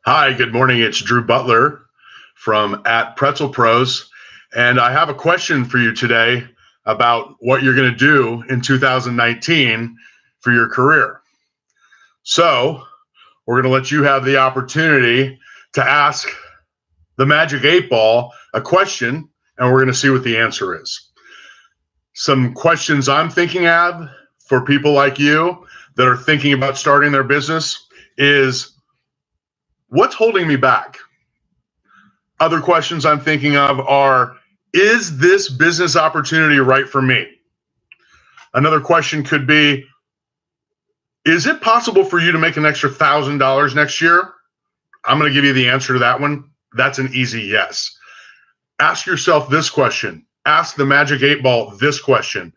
Hi, good morning. It's Drew Butler from at Pretzel Pros, and I have a question for you today about what you're going to do in 2019 for your career. So, we're going to let you have the opportunity to ask the Magic 8 Ball a question, and we're going to see what the answer is. Some questions I'm thinking of for people like you that are thinking about starting their business is, what's holding me back? Other questions I'm thinking of are, is this business opportunity right for me? Another question could be, is it possible for you to make an extra $1,000 next year? I'm going to give you the answer to that one. That's an easy yes. Ask yourself this question. Ask the Magic 8 Ball this question.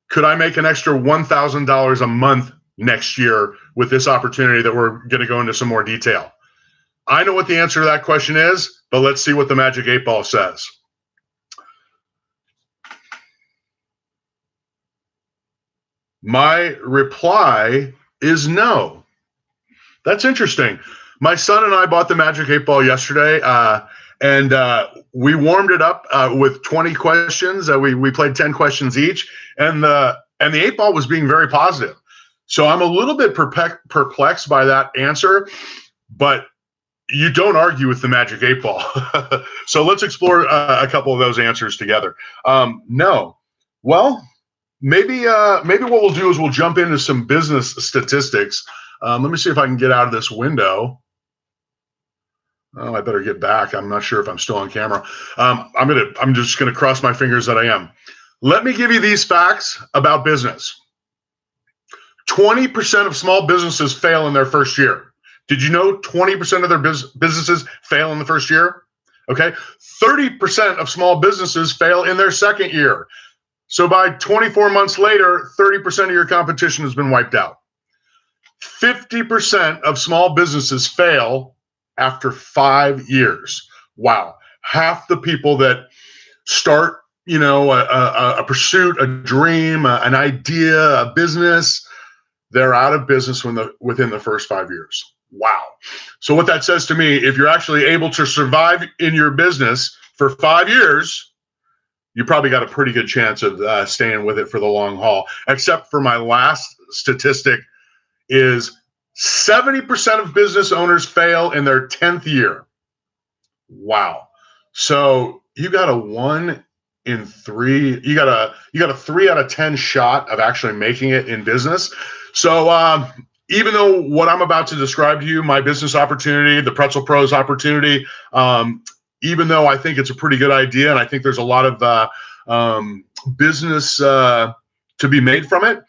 Could I make an extra $1,000 a month next year with this opportunity that we're going to go into some more detail? I know what the answer to that question is, but let's see what the Magic 8 Ball says. My reply is no. That's interesting. My son and I bought the Magic 8 Ball yesterday, and we warmed it up with 20 questions. We played 10 questions each, and the 8 Ball was being very positive. So I'm a little bit perplexed by that answer, but you don't argue with the Magic 8 Ball. So let's explore a couple of those answers together. No. Well, maybe what we'll do is we'll jump into some business statistics. Let me see if I can get out of this window. Oh, I better get back. I'm not sure if I'm still on camera. I'm just gonna cross my fingers that I am. Let me give you these facts about business. 20% of small businesses fail in their first year. Did you know 20% of their businesses fail in the first year? Okay. 30% of small businesses fail in their second year. So by 24 months later, 30% of your competition has been wiped out. 50% of small businesses fail after 5 years. Wow. Half the people that start, a pursuit, a dream, an idea, a business, they're out of business within the first 5 years. Wow. So what that says to me, if you're actually able to survive in your business for 5 years, you probably got a pretty good chance of staying with it for the long haul. Except for my last statistic is 70% of business owners fail in their 10th year. Wow. So you got a 1 in 3, you got a 3 out of 10 shot of actually making it in business. So even though what I'm about to describe to you, my business opportunity, the Pretzel Pros opportunity, even though I think it's a pretty good idea and I think there's a lot of business to be made from it,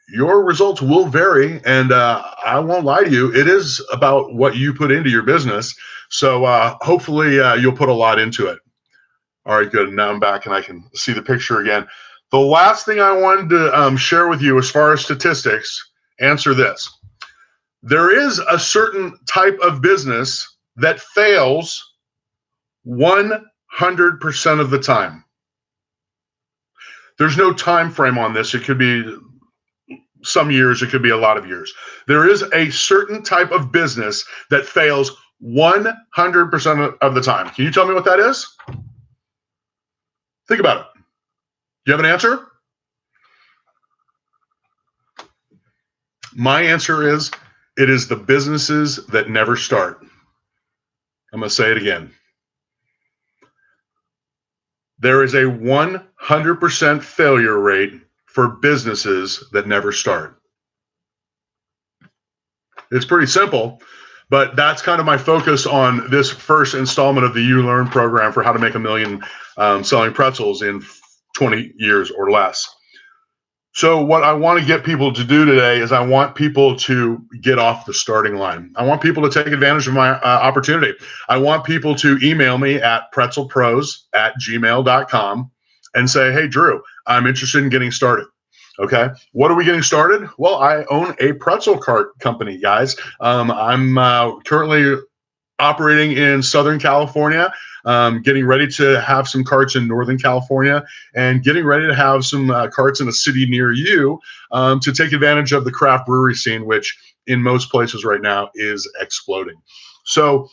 your results will vary. And I won't lie to you, it is about what you put into your business. So hopefully you'll put a lot into it. All right, good. Now I'm back and I can see the picture again. The last thing I wanted to share with you as far as statistics, answer this. There is a certain type of business that fails 100% of the time. There's no time frame on this. It could be some years, it could be a lot of years. There is a certain type of business that fails 100% of the time. Can you tell me what that is? Think about it. Do you have an answer? My answer is, it is the businesses that never start. I'm going to say it again. There is a 100% failure rate for businesses that never start. It's pretty simple, but that's kind of my focus on this first installment of the You Learn program for how to make $1 million selling pretzels in 20 years or less. So what I want to get people to do today is I want people to get off the starting line. I want people to take advantage of my opportunity. I want people to email me at pretzelpros@gmail.com and say, hey, Drew, I'm interested in getting started. Okay. What are we getting started? Well, I own a pretzel cart company, guys. I'm currently operating in Southern California, getting ready to have some carts in Northern California, and getting ready to have some carts in a city near you to take advantage of the craft brewery scene, which in most places right now is exploding. So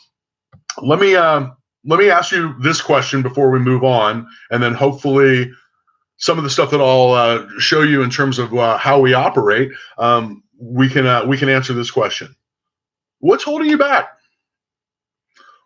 let me ask you this question before we move on, and then hopefully some of the stuff that I'll show you in terms of how we operate, we can answer this question. What's holding you back?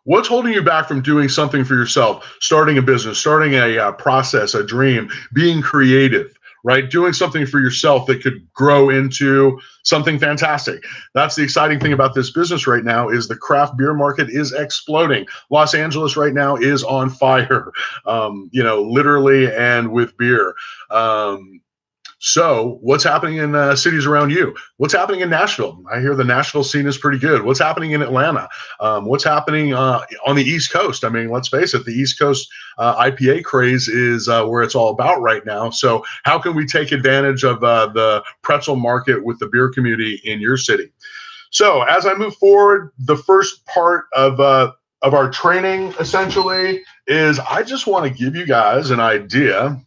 What's holding you back from doing something for yourself, starting a business, starting a process, a dream, being creative, right? Doing something for yourself that could grow into something fantastic. That's the exciting thing about this business right now is the craft beer market is exploding. Los Angeles right now is on fire, literally and with beer. So what's happening in cities around you? What's happening in Nashville? I hear the Nashville scene is pretty good. What's happening in Atlanta? What's happening on the East Coast? I mean, let's face it, the East Coast IPA craze is where it's all about right now. So how can we take advantage of the pretzel market with the beer community in your city? So as I move forward, the first part of our training essentially is I just want to give you guys an idea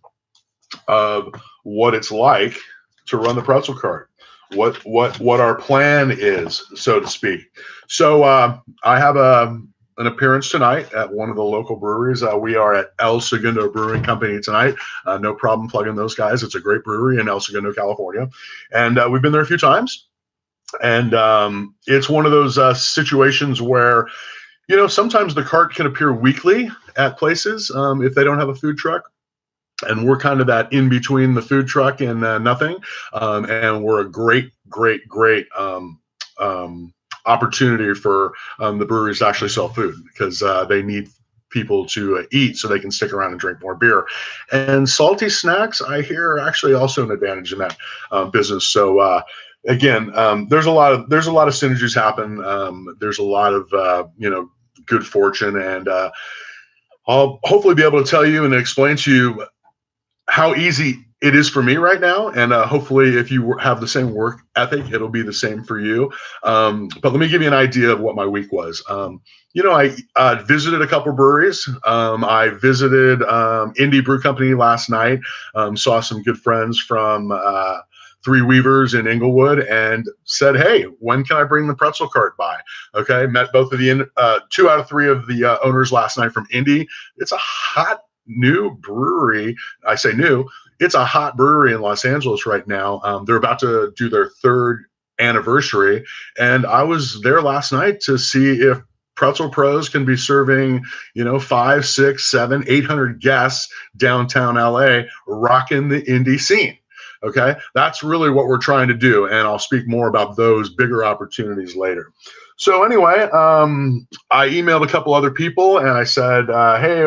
of what it's like to run the pretzel cart, what our plan is, so to speak. So I have an appearance tonight at one of the local breweries. We are at El Segundo Brewing Company tonight. No problem plugging those guys. It's a great brewery in El Segundo, California, and we've been there a few times. And it's one of those situations where, sometimes the cart can appear weekly at places if they don't have a food truck. And we're kind of that in between the food truck and nothing. And we're a great opportunity for the breweries to actually sell food because they need people to eat so they can stick around and drink more beer. And salty snacks, I hear, are actually also an advantage in that business. So again, there's a lot of synergies happen. There's a lot of good fortune, and I'll hopefully be able to tell you and explain to you how easy it is for me right now. And hopefully if you have the same work ethic, it'll be the same for you. But let me give you an idea of what my week was. I visited a couple breweries. I visited Indie Brew Company last night, saw some good friends from Three Weavers in Inglewood, and said, hey, when can I bring the pretzel cart by? Okay, met both of the 2 out of 3 of the owners last night from Indie. It's a hot new brewery. I say new, it's a hot brewery in Los Angeles right now. They're about to do their 3rd anniversary, and I was there last night to see if Pretzel Pros can be serving 5, 6, 7, 800 guests downtown LA, rocking the indie scene. Okay, that's really what we're trying to do, and I'll speak more about those bigger opportunities later. So anyway, I emailed a couple other people and I said, hey,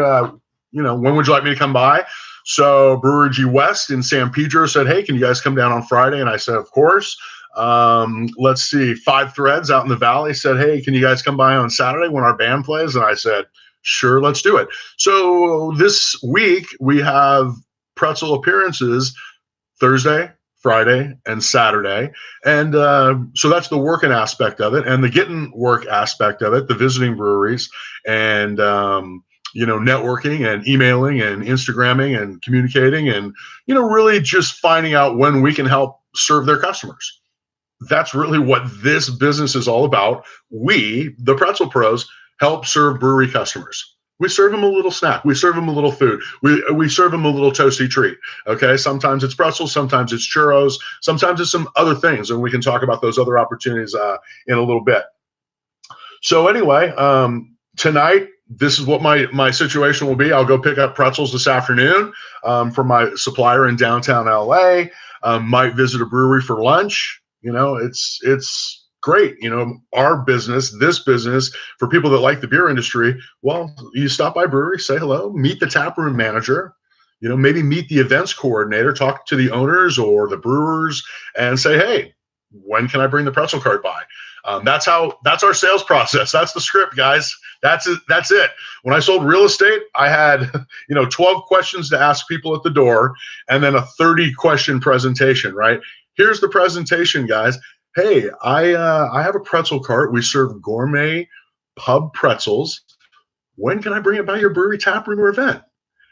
when would you like me to come by? So Brewery G West in San Pedro said, hey, can you guys come down on Friday? And I said, of course. Let's see, Five Threads out in the Valley said, hey, can you guys come by on Saturday when our band plays? And I said, sure, let's do it. So this week we have pretzel appearances Thursday, Friday, and Saturday. And so that's the working aspect of it. And the getting work aspect of it, the visiting breweries and networking and emailing and Instagramming and communicating and, really just finding out when we can help serve their customers. That's really what this business is all about. We, the Pretzel Pros, help serve brewery customers. We serve them a little snack. We serve them a little food. We serve them a little toasty treat. Okay. Sometimes it's pretzels. Sometimes it's churros. Sometimes it's some other things. And we can talk about those other opportunities in a little bit. So anyway, tonight, this is what my situation will be. I'll go pick up pretzels this afternoon from my supplier in downtown LA. Might visit a brewery for lunch. It's great. Our business, this business, for people that like the beer industry, well, you stop by brewery, say hello, meet the taproom manager, maybe meet the events coordinator, talk to the owners or the brewers and say, hey, when can I bring the pretzel cart by? That's our sales process. That's the script, guys. That's it. When I sold real estate, I had, 12 questions to ask people at the door and then a 30-question presentation, right? Here's the presentation, guys. Hey, I have a pretzel cart. We serve gourmet pub pretzels. When can I bring it by your brewery taproom or event?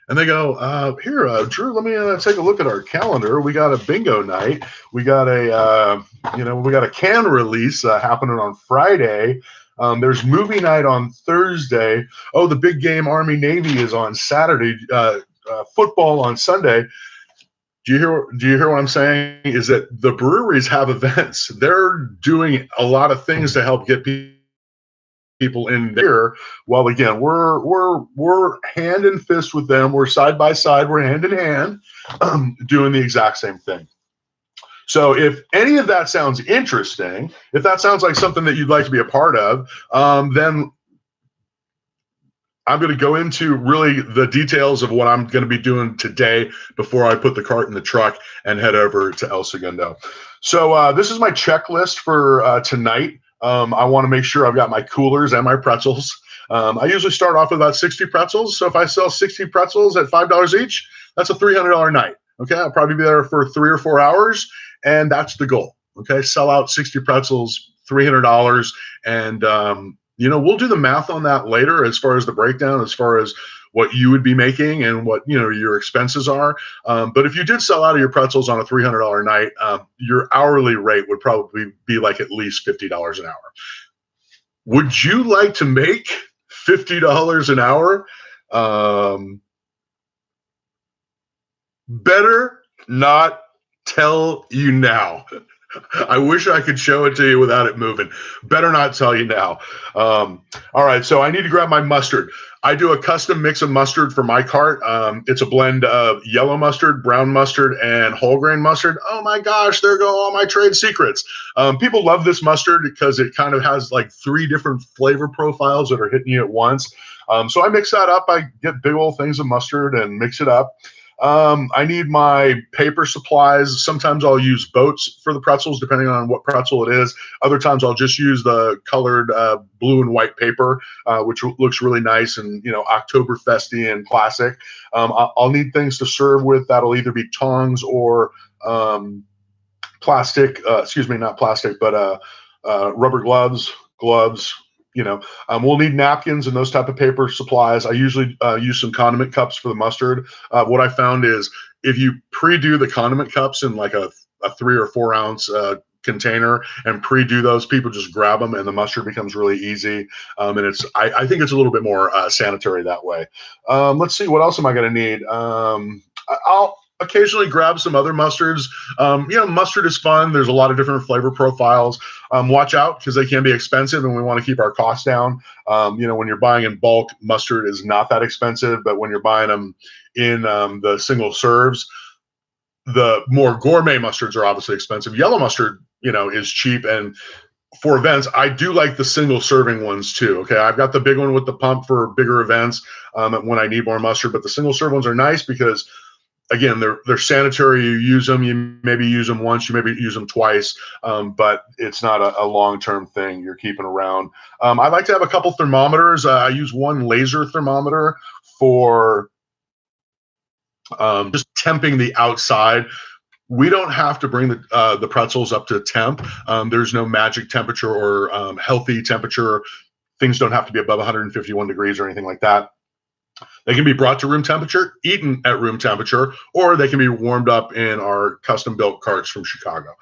And they go, here, Drew, let me take a look at our calendar. We got a bingo night. We got we got a can release happening on Friday. There's movie night on Thursday. Oh, the big game Army Navy is on Saturday. Football on Sunday. Do you hear what I'm saying? Is that the breweries have events. They're doing a lot of things to help get people in there. Well, again, we're hand in fist with them. We're side by side. We're hand in hand, doing the exact same thing. So if any of that sounds interesting, if that sounds like something that you'd like to be a part of, then I'm going to go into really the details of what I'm going to be doing today before I put the cart in the truck and head over to El Segundo. So this is my checklist for tonight. I want to make sure I've got my coolers and my pretzels. I usually start off with about 60 pretzels. So if I sell 60 pretzels at $5 each, that's a $300 night. Okay, I'll probably be there for 3 or 4 hours, and that's the goal. Okay, sell out 60 pretzels, $300, and we'll do the math on that later as far as the breakdown, as far as what you would be making and what your expenses are. But if you did sell out of your pretzels on a $300 night, your hourly rate would probably be like at least $50 an hour. Would you like to make $50 an hour? Better not tell you now. I wish I could show it to you without it moving. Better not tell you now. All right, so I need to grab my mustard. I do a custom mix of mustard for my cart. It's a blend of yellow mustard, brown mustard, and whole grain mustard. Oh my gosh, there go all my trade secrets. People love this mustard because it kind of has like 3 different flavor profiles that are hitting you at once. So I mix that up. I get big old things of mustard and mix it up. I need my paper supplies. Sometimes I'll use boats for the pretzels, depending on what pretzel it is. Other times I'll just use the colored blue and white paper, which looks really nice and, Oktoberfesty and classic. I'll need things to serve with. That'll either be tongs or plastic, not plastic, but rubber gloves. We'll need napkins and those type of paper supplies. I usually use some condiment cups for the mustard. What I found is if you pre-do the condiment cups in like a 3 or 4 ounce container and pre-do those, people just grab them and the mustard becomes really easy. And I think it's a little bit more sanitary that way. Let's see, what else am I going to need? I'll occasionally grab some other mustards. Mustard is fun. There's a lot of different flavor profiles. Watch out because they can be expensive and we want to keep our costs down. When you're buying in bulk, mustard is not that expensive, but when you're buying them in the single serves, the more gourmet mustards are obviously expensive. Yellow mustard, is cheap. And for events, I do like the single serving ones too. Okay. I've got the big one with the pump for bigger events when I need more mustard, but the single serve ones are nice because again, they're sanitary. You use them. You maybe use them once. You maybe use them twice, but it's not a long-term thing you're keeping around. I like to have a couple thermometers. I use one laser thermometer for just temping the outside. We don't have to bring the pretzels up to temp. There's no magic temperature or healthy temperature. Things don't have to be above 151 degrees or anything like that. They can be brought to room temperature, eaten at room temperature, or they can be warmed up in our custom-built carts from Chicago.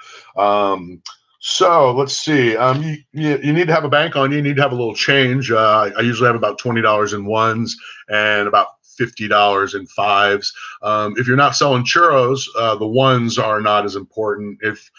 So let's see. You need to have a bank on you. You need to have a little change. I usually have about $20 in ones and about $50 in fives. If you're not selling churros, the ones are not as important. If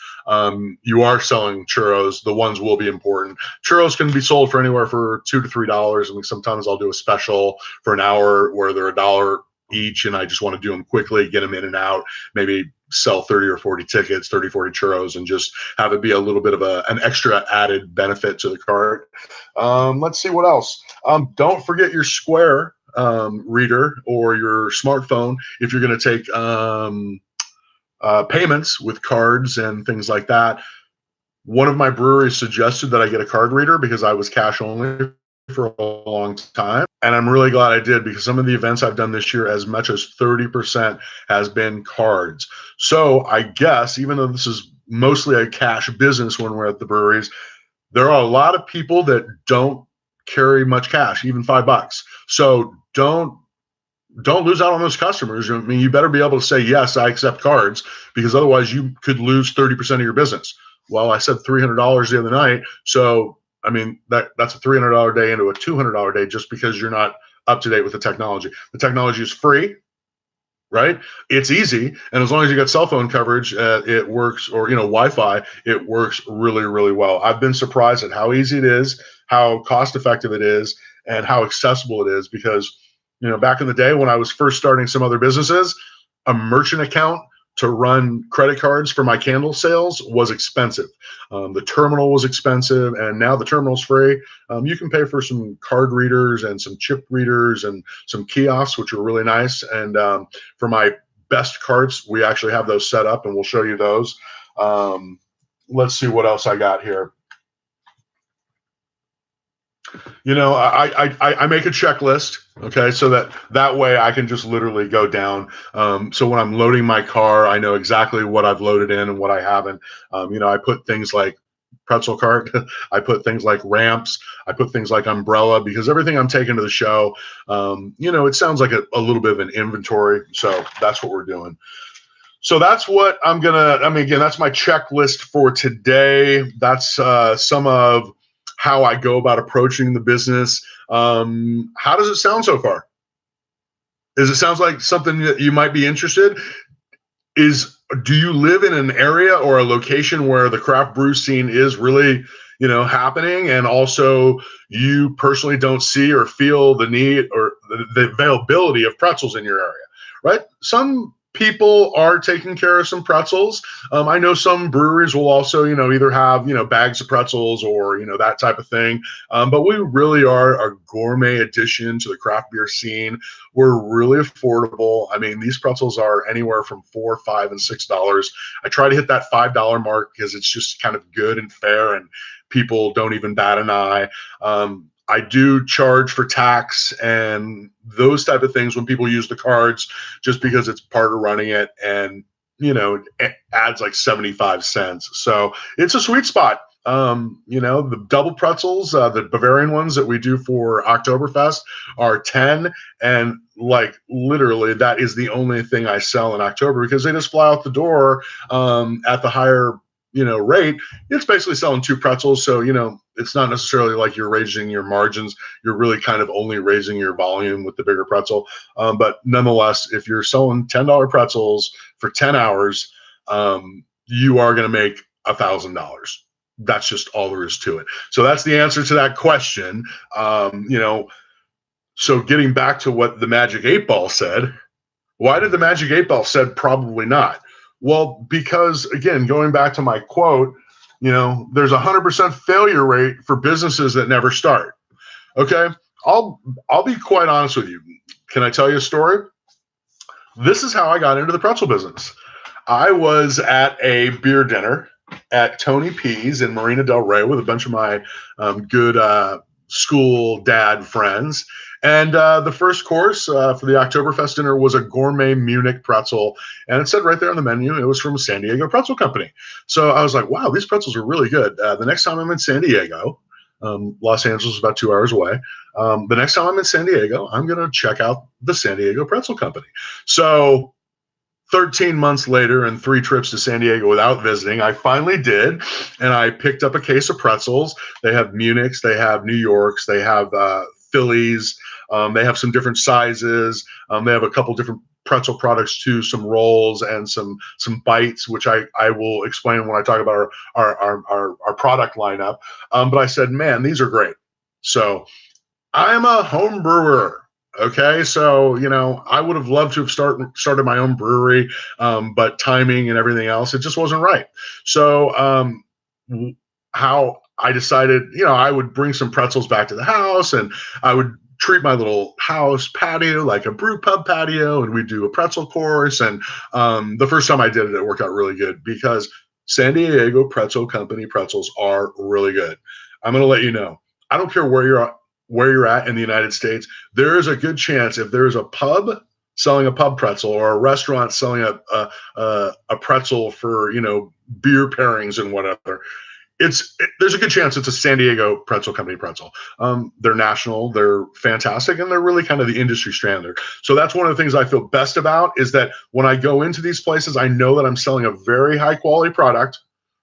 you are selling churros, the ones will be important. Churros can be sold for anywhere for $2 to $3. I mean, sometimes I'll do a special for an hour where they're $1 each, and I just want to do them quickly, get them in and out, maybe sell 30 or 40 tickets, 30, 40 churros, and just have it be a little bit of an extra added benefit to the cart. Let's see what else. Don't forget your Square reader or your smartphone if you're going to take payments with cards and things like that. One of my breweries suggested that I get a card reader because I was cash only for a long time, and I'm really glad I did because some of the events I've done this year, as much as 30% has been cards. So I guess even though this is mostly a cash business when we're at the breweries, there are a lot of people that don't carry much cash, even $5. So don't lose out on those customers. I mean, you better be able to say, yes, I accept cards, because otherwise you could lose 30% of your business. Well, I said $300 the other night. So, I mean, that's a $300 day into a $200 day just because you're not up to date with the technology. The technology is free, right? It's easy. And as long as you got cell phone coverage, it works, or, Wi-Fi, it works really, really well. I've been surprised at how easy it is, how cost effective it is, and how accessible it is, because back in the day when I was first starting some other businesses, a merchant account to run credit cards for my candle sales was expensive. The terminal was expensive, and now the terminal's free. You can pay for some card readers and some chip readers and some kiosks, which are really nice. And for my best cards, we actually have those set up, and we'll show you those. Let's see what else I got here. I make a checklist, okay, so that way I can just literally go down. So when I'm loading my car, I know exactly what I've loaded in and what I haven't. I put things like pretzel cart, I put things like ramps, I put things like umbrella, because everything I'm taking to the show, it sounds like a little bit of an inventory. So that's what we're doing. So that's what again, that's my checklist for today. That's some of how I go about approaching the business. How does it sound so far? Does it sound like something that you might be interested? Do you live in an area or a location where the craft brew scene is really, happening, and also you personally don't see or feel the need or the availability of pretzels in your area, right? Some people are taking care of some pretzels. I know some breweries will also, either have, bags of pretzels or, that type of thing. But we really are a gourmet addition to the craft beer scene. We're really affordable. I mean, these pretzels are anywhere from $4, $5, and $6. I try to hit that $5 mark because it's just kind of good and fair, and people don't even bat an eye. I do charge for tax and those type of things when people use the cards, just because it's part of running it, and it adds like 75 cents. So it's a sweet spot. The double pretzels, the Bavarian ones that we do for Oktoberfest, are 10, and like literally that is the only thing I sell in October, because they just fly out the door at the higher rate. It's basically selling 2 pretzels. So, it's not necessarily like you're raising your margins. You're really kind of only raising your volume with the bigger pretzel. But nonetheless, if you're selling $10 pretzels for 10 hours, you are going to make $1,000. That's just all there is to it. So that's the answer to that question. So getting back to what the Magic 8 Ball said, why did the Magic 8 Ball said probably not? Well, because again, going back to my quote, there's a 100% failure rate for businesses that never start. Okay, I'll be quite honest with you. Can I tell you a story? This is how I got into the pretzel business. I was at a beer dinner at Tony P's in Marina del Rey with a bunch of my good school dad friends. And the first course for the Oktoberfest dinner was a gourmet Munich pretzel. And it said right there on the menu, it was from San Diego Pretzel Company. So I was like, wow, these pretzels are really good. The next time I'm in San Diego, Los Angeles is about 2 hours away. The next time I'm in San Diego, I'm going to check out the San Diego Pretzel Company. So 13 months later and 3 trips to San Diego without visiting, I finally did. And I picked up a case of pretzels. They have Munichs, they have New Yorks, they have Phillies. They have some different sizes. They have a couple different pretzel products too, some rolls and some bites, which I will explain when I talk about our product lineup. But I said, man, these are great. So I'm a home brewer. Okay, so I would have loved to have started my own brewery, but timing and everything else, it just wasn't right. So how I decided, I would bring some pretzels back to the house, and I would treat my little house patio like a brew pub patio, and we'd do a pretzel course. And the first time I did it, it worked out really good, because San Diego Pretzel Company pretzels are really good. I'm going to let you know, I don't care where you're at in the United States, there is a good chance if there is a pub selling a pub pretzel, or a restaurant selling a pretzel for beer pairings and whatever, there's a good chance it's a San Diego pretzel company pretzel. They're national, they're fantastic, and they're really kind of the industry standard. So that's one of the things I feel best about, is that when I go into these places, I know that I'm selling a very high quality product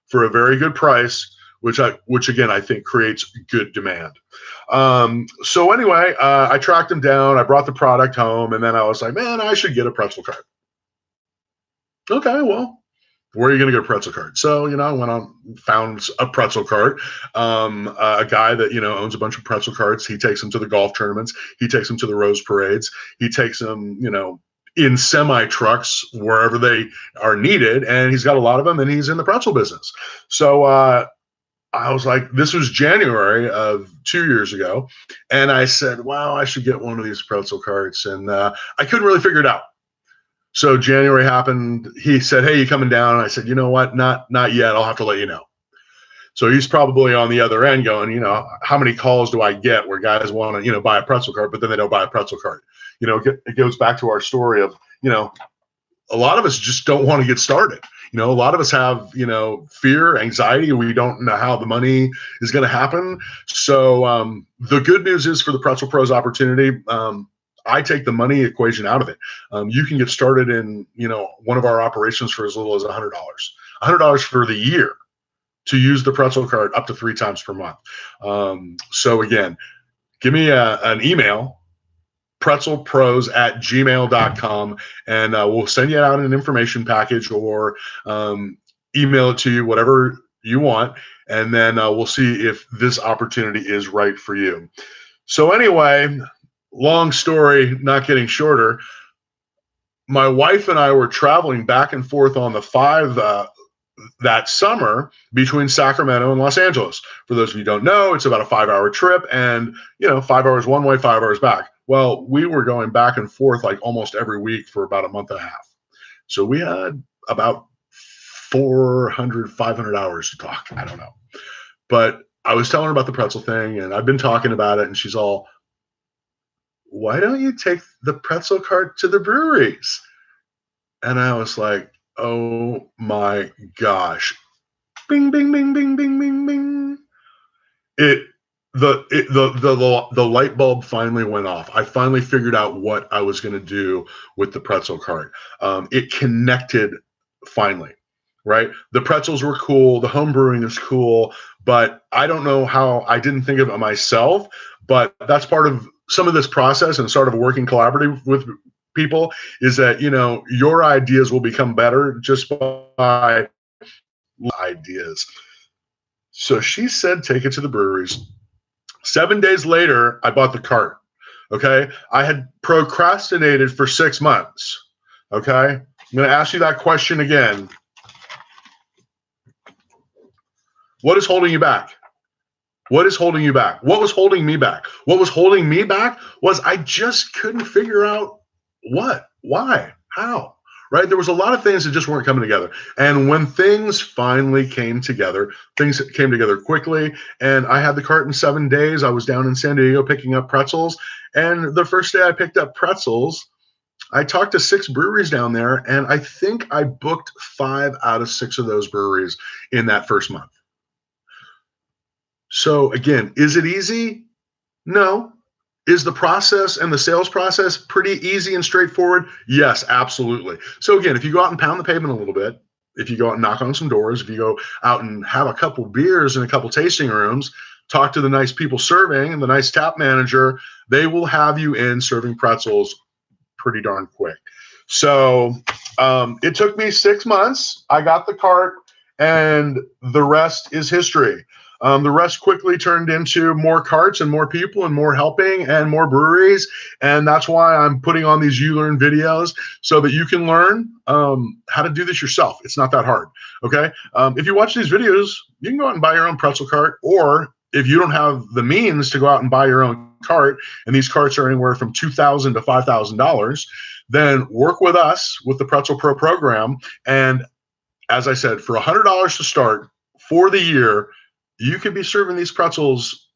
for a very good price, which again, I think creates good demand. So anyway, I tracked him down, I brought the product home, and then I was like, man, I should get a pretzel cart. Okay, well, where are you going to get a pretzel cart? So, I went on, found a pretzel cart. A guy that, owns a bunch of pretzel carts. He takes them to the golf tournaments. He takes them to the rose parades. He takes them, in semi trucks wherever they are needed. And he's got a lot of them, and he's in the pretzel business. So, I was like, this was January of 2 years ago. And I said, wow, I should get one of these pretzel carts. And I couldn't really figure it out. So January happened. He said, hey, you coming down? And I said, you know what? Not yet. I'll have to let you know. So he's probably on the other end going, how many calls do I get where guys want to, buy a pretzel cart, but then they don't buy a pretzel cart? It goes back to our story of, a lot of us just don't want to get started. A lot of us have, fear, anxiety. We don't know how the money is going to happen. So the good news is, for the Pretzel Pros opportunity, I take the money equation out of it. You can get started in, one of our operations for as little as $100. $100 for the year to use the pretzel cart up to 3 times per month. So again, give me an email, pretzelpros@gmail.com, and we'll send you out an information package, or email it to you, whatever you want, and then we'll see if this opportunity is right for you. So anyway, long story, not getting shorter, my wife and I were traveling back and forth on the 5 that summer between Sacramento and Los Angeles. For those of you who don't know, it's about a 5-hour trip, and 5 hours one way, 5 hours back. Well, we were going back and forth like almost every week for about a month and a half. So we had about 400, 500 hours to talk. I don't know. But I was telling her about the pretzel thing, and I've been talking about it, and she's all, why don't you take the pretzel cart to the breweries? And I was like, oh my gosh. Bing, bing, bing, bing, bing, bing, bing. The light bulb finally went off. I finally figured out what I was going to do with the pretzel cart. It connected finally, right? The pretzels were cool. The home brewing is cool, but I don't know how I didn't think of it myself, but that's part of some of this process and sort of working collaboratively with people, is that, your ideas will become better just by ideas. So she said, take it to the breweries. 7 days later, I bought the cart. Okay. I had procrastinated for 6 months. Okay. I'm going to ask you that question again. What is holding you back? What is holding you back? What was holding me back? What was holding me back was I just couldn't figure out what, why, how, right? There was a lot of things that just weren't coming together. And when things finally came together, things came together quickly. And I had the cart in 7 days. I was down in San Diego picking up pretzels. And the first day I picked up pretzels, I talked to 6 breweries down there. And I think I booked 5 out of 6 of those breweries in that first month. So again, is it easy? No. Is the process and the sales process pretty easy and straightforward? Yes, absolutely. So again, if you go out and pound the pavement a little bit, if you go out and knock on some doors, if you go out and have a couple beers in a couple tasting rooms, talk to the nice people serving and the nice tap manager, they will have you in serving pretzels pretty darn quick. So it took me 6 months. I got the cart, and the rest is history. The rest quickly turned into more carts and more people and more helping and more breweries. And that's why I'm putting on these You Learn videos, so that you can learn how to do this yourself. It's not that hard. Okay. If you watch these videos, you can go out and buy your own pretzel cart, or if you don't have the means to go out and buy your own cart, and these carts are anywhere from $2,000 to $5,000, then work with us with the Pretzel Pro program. And as I said, for $100 to start for the year, you could be serving these pretzels,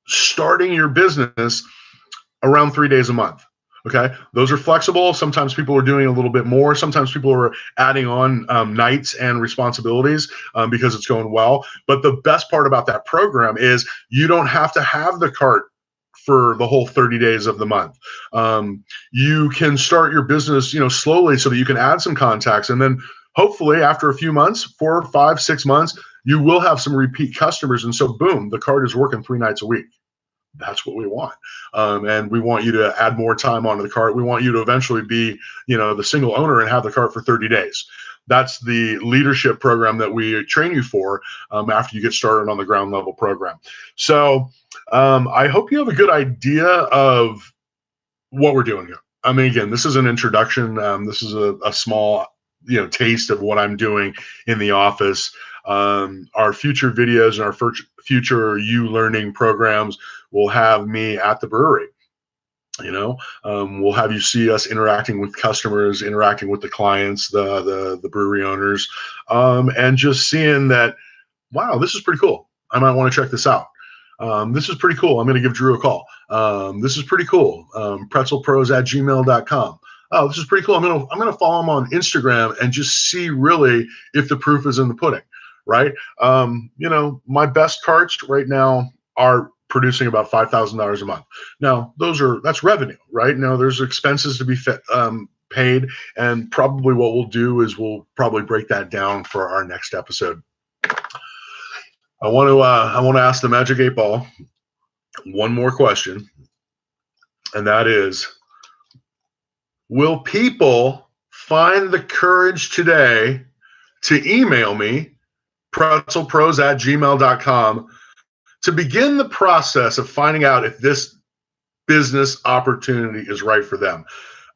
starting your business around 3 days a month. Okay, those are flexible. Sometimes people are doing a little bit more. Sometimes people are adding on nights and responsibilities because it's going well. But the best part about that program is you don't have to have the cart for the whole 30 days of the month. You can start your business, slowly so that you can add some contacts. And then hopefully after a few months, 4, 5, 6 months, you will have some repeat customers. And so boom, the cart is working 3 nights a week. That's what we want. And we want you to add more time onto the cart. We want you to eventually be, the single owner and have the cart for 30 days. That's the leadership program that we train you for after you get started on the ground level program. So I hope you have a good idea of what we're doing here. I mean, again, this is an introduction. This is a small, taste of what I'm doing in the office. Our future videos and our future you learning programs will have me at the brewery. We'll have you see us interacting with customers, interacting with the clients, the brewery owners, and just seeing that, wow, this is pretty cool. I might want to check this out. This is pretty cool. I'm going to give Drew a call. This is pretty cool. Pretzelpros@gmail.com. Oh, this is pretty cool. I'm gonna follow him on Instagram and just see really if the proof is in the pudding, right? My best carts right now are producing about $5,000 a month. Now, that's revenue, right? Now, there's expenses to be paid, and probably what we'll do is we'll probably break that down for our next episode. I want to ask the Magic 8 Ball one more question, and that is, will people find the courage today to email me, pretzelpros@gmail.com, to begin the process of finding out if this business opportunity is right for them?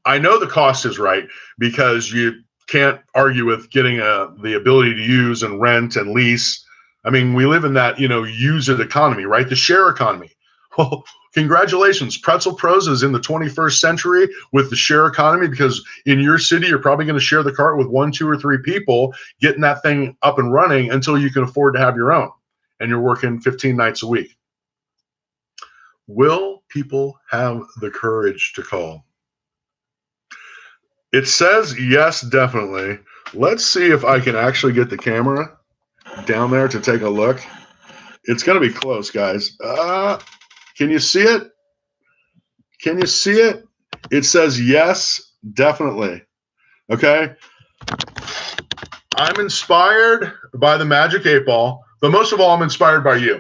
I know the cost is right because you can't argue with getting the ability to use and rent and lease. I mean, we live in that, use it economy, right? The share economy. Well, congratulations. Pretzel Pros is in the 21st century with the share economy, because in your city, you're probably going to share the cart with 1, 2, or 3 people, getting that thing up and running until you can afford to have your own. And you're working 15 nights a week. Will people have the courage to call? It says yes, definitely. Let's see if I can actually get the camera down there to take a look. It's going to be close, guys. Can you see it? Can you see it? It says yes, definitely. Okay. I'm inspired by the Magic 8 Ball, but most of all, I'm inspired by you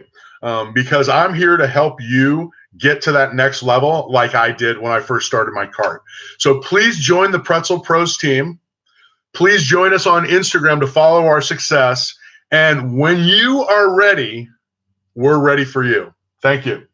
because I'm here to help you get to that next level like I did when I first started my cart. So please join the Pretzel Pros team. Please join us on Instagram to follow our success. And when you are ready, we're ready for you. Thank you.